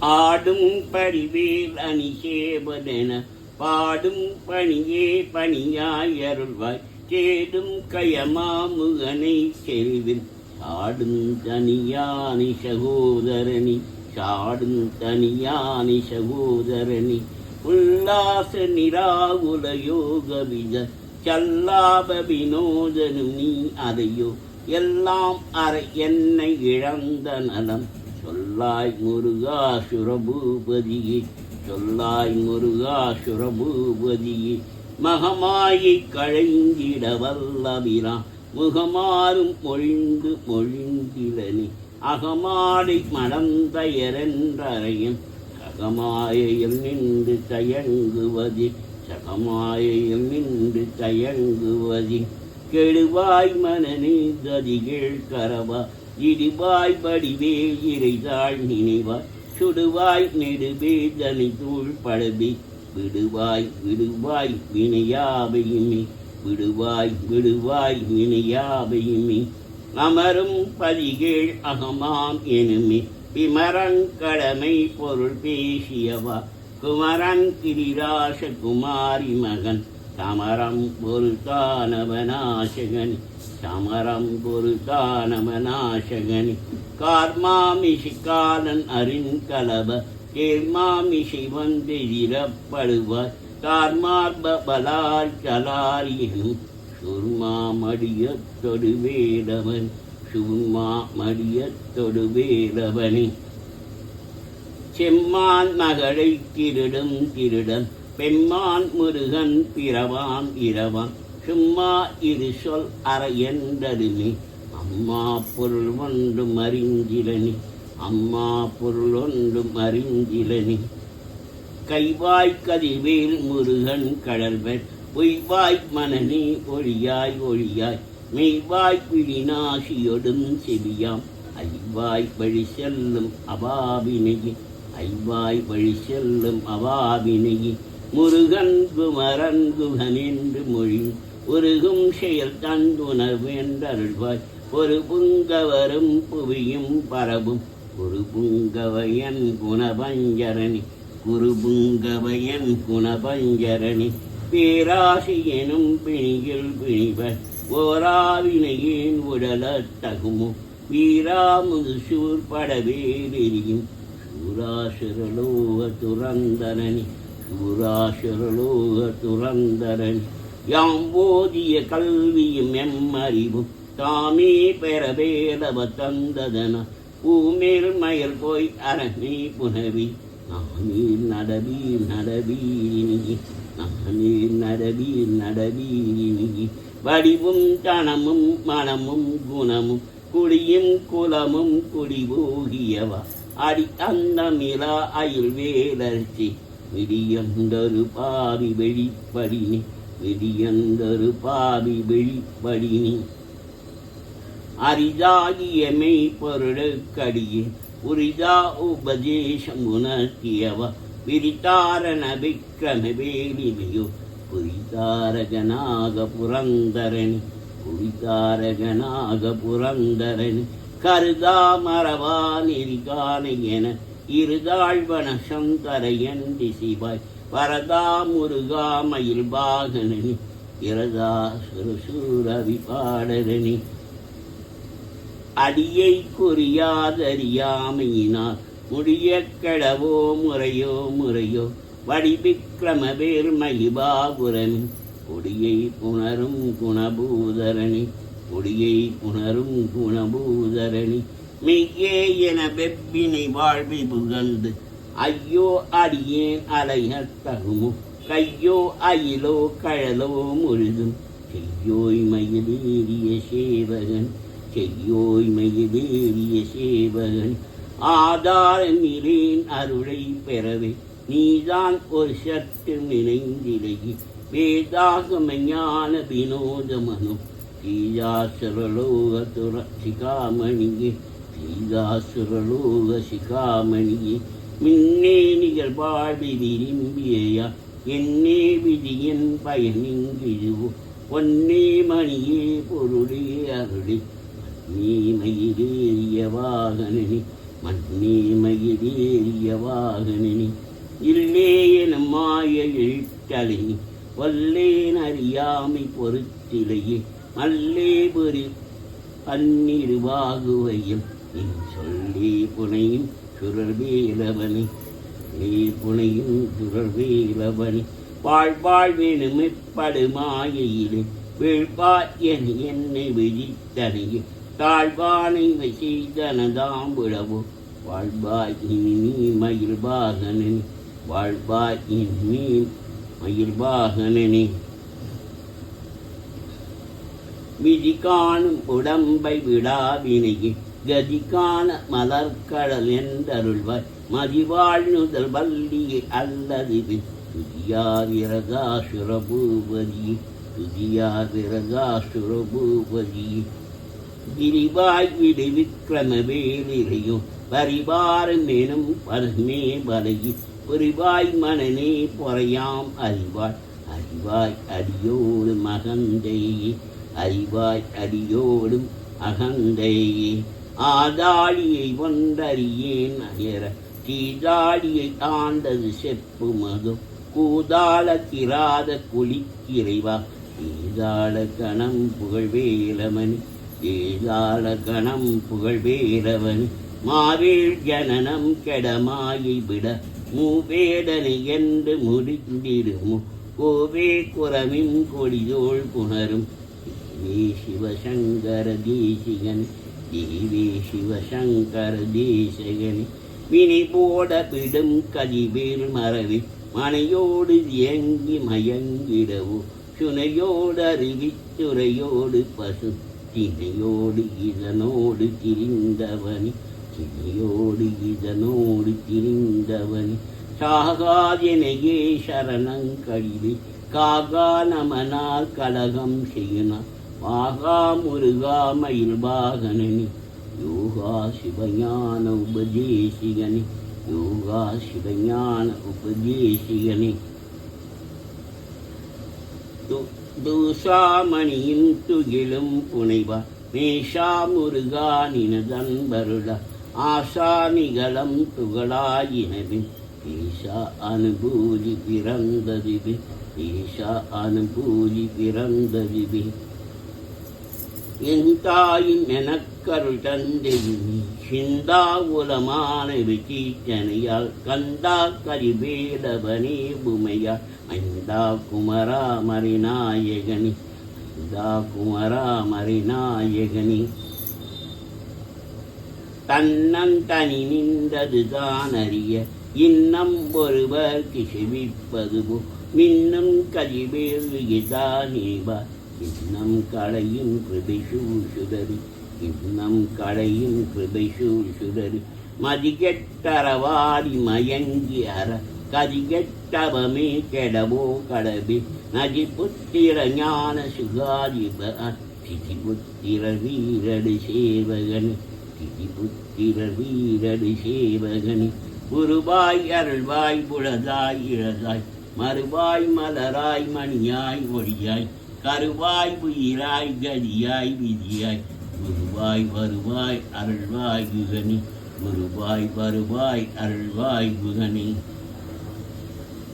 ஆடும் பரிவேல் அணிசேவதென பாடும் பணியே பணியாய் அருள்வாய் சேடும் கயமாமுகனை செல்வில் சாடும் தனியானி சகோதரணி சாடும் தனியானி சகோதரணி உல்லாச நிராகுல யோக வித சல்லாப வினோதனு நீ அதையோ எல்லாம் அறை என்னை இழந்த நலம் சொல்லாய் முருகா சுரபூபதியே சொல்லாய் முருகா சுரபூபதியே மகமாயை கழைந்திட வல்லபிரா முகமாறும் மொழிந்து மொழிந்திலனி அகமாடை மடந்தயரென்றறையும் சகமாயையில் நின்று தயங்குவதி சகமாயையில் நின்று தயங்குவதி கெடுவாய் மனநே கதிகள் கரவா இடிவாய் படிவே இறைதாள் நினைவாய் சுடுவாய் நெடுவே தனி தூள் படபி விடுவாய் விடுவாய் வினையாவையுமே விடுவாய் விடுவாய் வினையாவையுமே அமரும் பதிகேள் அகமாம் எனுமே விமரங்கடமை பொருள் பேசியவா குமரன் கிரிராச குமாரி மகன் சமரம் பொருத்தானவனாசகனி சமரம் பொருத்தானவனாசகனி கார்மாமிஷி காலன் அறின்கலப கேர்மாமிஷி வந்தெதிரப்படுவார் கார்மார்ப பலார் கலாரியனும் சுர்மா மடியத்தொடு வேடவன் சுர்மா மடியத்தொடு வேடவனே செம்மான் மகளை திருடும் திருடன் பெம்மான் முருகன் பிறவான் இரவான் சும்மா இது சொல் அறையென்றதுமே அம்மா பொருள் ஒன்றும் அறிஞ்சிலனி அம்மா பொருள் ஒன்றும் அறிஞ்சிலனி கைவாய் கதிவேல் முருகன் கடல்வர் பொய்வாய் மனநே ஒழியாய் ஒழியாய் மெய்வாய் விழிநாசியொடும் செவியாம் ஐவாய் வழி செல்லும் அபாவினையே ஐவாய் வழி செல்லும் அவாவினையே முருகன் குமரன் குகன் என்று மொழி உருகும் செயல் தந்துணர்வு என்றருள்வாய் ஒரு புங்கவரும் புவியும் பரவும் ஒரு புங்கவையன் குணபஞ்சரணி குரு புங்கவையன் குணபஞ்சரணி பேராசி எனும் பிணியில் பிணிவர் ஓராவினையின் உடலத்தகுமோ வீராமுது சூர்படவேலெரியும் சூராசுரலோக துரந்தனி சூராசுரலோக துரந்தரன் யாம் ஓதிய கல்வியும் எம்மறிவும் தாமே பெறவேலவ தந்ததன பூமேல் மயல் போய் அரணே புனவி நானீர் நடவீர் நடவீரினி நானீர் நடவீர் நடவீரினி வடிவும் தனமும் மனமும் குணமும் குடியும் குலமும் குடிபோகியவா அடி அந்தமிலா அயில் வேலர்ச்சி விடியந்தரு பாவி வெளிப்படினி விடியந்தரு பாவி வெளிப்படினி அரிதாகிய மெய்ப்பொருளுக்கடியே உரிதா உபதேசம் உணர்த்தியவ விரித்தாரண விக்ரம வேலிமையோ புரிதாரகனாக புரந்தரணி புரிதாரகனாக புரந்தரணி கருதா மரவா நெறிகானை என இருதாழ்வன சந்தரையன் திசிவாய் வரதா முருகா மயில் பாகனி இரதா சுரசூரவி பாடரணி அடியை குறியாதறியாமையினார் முடிய கெடவோ முறையோ முறையோ வடிவிக்ரம வேர் மகிபாபுரமி கொடியை புணரும் குணபூதரணி கொடியை புணரும் குணபூதரணி மெய்யே என வெப்பினை வாழ்வி புகழ்ந்து ஐயோ அடியேன் அலையத் தகுமோ கையோ அயிலோ கழலோ முழுதும் செய்யோய் மயிலேறிய சேவகன் செய்யோய் மயிலேறிய சேவகன் ஆதார நிலேன் அருளை பெறவே நீதான் ஒரு சற்று நினைந்திலகி வேதாகம ஞான வினோதமனு சீதாசுரலோக துர சிகாமணியே சீதாசுரலோக சிகாமணியே மின்னே நிகழ் வாழ்வி விரும்பியா என்னே விதியின் பயனிங்கிழுவோ பொன்னே மணியே பொருளே அருளே நீ மயிலேறிய வாகனி மண்ணே மயிலேறிய வாகனனி இல்லே எனும் மாய இழுத்தலினி வல்லேன் அறியாமை பொறுத்திலேயே மல்லே பொறி பன்னிருவாகுவையில் நீ சொல்லி புனையும் சுரர்வேலவனி நீ புனையும் சுரர்வேலவனி வாழ்வாழ் வேணுமெப்படுமாயிலே வீழ்பாயன் என்னை விழித்தனையே தாழ்வானை செய்தனதாம் விழவோ வாழ்வாய் இனி நீ மயில்வாகனனி வாழ்வாய் இனி நீ மயில்வாகனனி விதி காணும் உடம்பை விடாவினையே கதி காண மலர்கடல் என்றருள்வாய் மதிவாழ்நுதல் வள்ளியை அல்லது துதியாவிரகாசுரபூபதி துதியாவிரகாசுரபூபதி கிரிவாய் விடு விக்ரமவேலிரையோ பரிவாரம் எனும் பரமே வலையி புரிவாய் மனநே பொறையாம் அறிவாய் அறிவாய் அடியோடு மகந்தையே அறிவாய் அடியோடும் அகந்தையே ஆதாளியை ஒன்றறியேன் அயர தீதாளியை ஆண்டது செப்பு மது கூதாள கிராத குளிக்கிறைவா ஏதாள கணம் புகழ்வேலமணி ஏதாள கணம் புகழ்வேலவனி மாவேள் ஜனனம் கெடமாயை விட மூவேடனை என்று முடிந்திடுமோ கோவே குரமின் கொடிதோள் புணரும் தேவே சிவசங்கர தேசிகன் தேவே சிவசங்கர தேசகனி வினை போட பிடும் கதிவேல் மறவி மனையோடு இயங்கி மயங்கிடவோ சுனையோடு அறிவித்துறையோடு பசு தினையோடு இதனோடு திரிந்தவனி தினையோடு இதனோடு திரிந்தவனி சாகாதெனையே சரணங்கழிவே காகா நமனால் கலகம் செய்யினார் வாகா முருகா மயில் வாகனனி யோகா சிவஞான உபதேசிகனி யோகா சிவஞான உபதேசிகனி தூசாமணியின் துகிலும் புனைவா மேஷா முருகா நினதன்பருள ஆசா நிகழம் துகளாயினவின் ஈஷா அனுபூதி பிறந்ததிவி ஈஷா அனுபூதி பிறந்ததிவி என் தாயின் எனக்கருள் தந்தையினி சிந்தா உலமான விச்சீச்சனையால் கந்தா கரிவேலவனே புமையால் ஐந்தா குமரா மரிநாயகனி ஐந்தா குமரா மரிநாயகனி தன்னன் தனி நின்றது தான் அறிய இன்னம் ஒருவர்க்கு செவிப்பதுவோ மின்னும் கதிவேல்தானேவா இன்னம் களையும் கிருபைசூசுடரி இன்னம் களையும் கிருபைசூசுடரி மதிகெட்டறவாடி மயங்கி அற கதிகெட்டவமே கெடவோ கடவே நதிபுத்திர ஞான சுகாதிப திதிபுத்திர வீரடு சேவகனி திதிபுத்திர வீரடு சேவகனி உருவாய் அருள்வாய் புலதாய் இழதாய் மறுவாய் மலராய் மணியாய் ஒளியாய் கருவாய் உயிராய் கதியாய் விதியாய் குருவாய் வருவாய் அருள்வாய் குகனி குருவாய் வருவாய் அருள்வாய் குகனி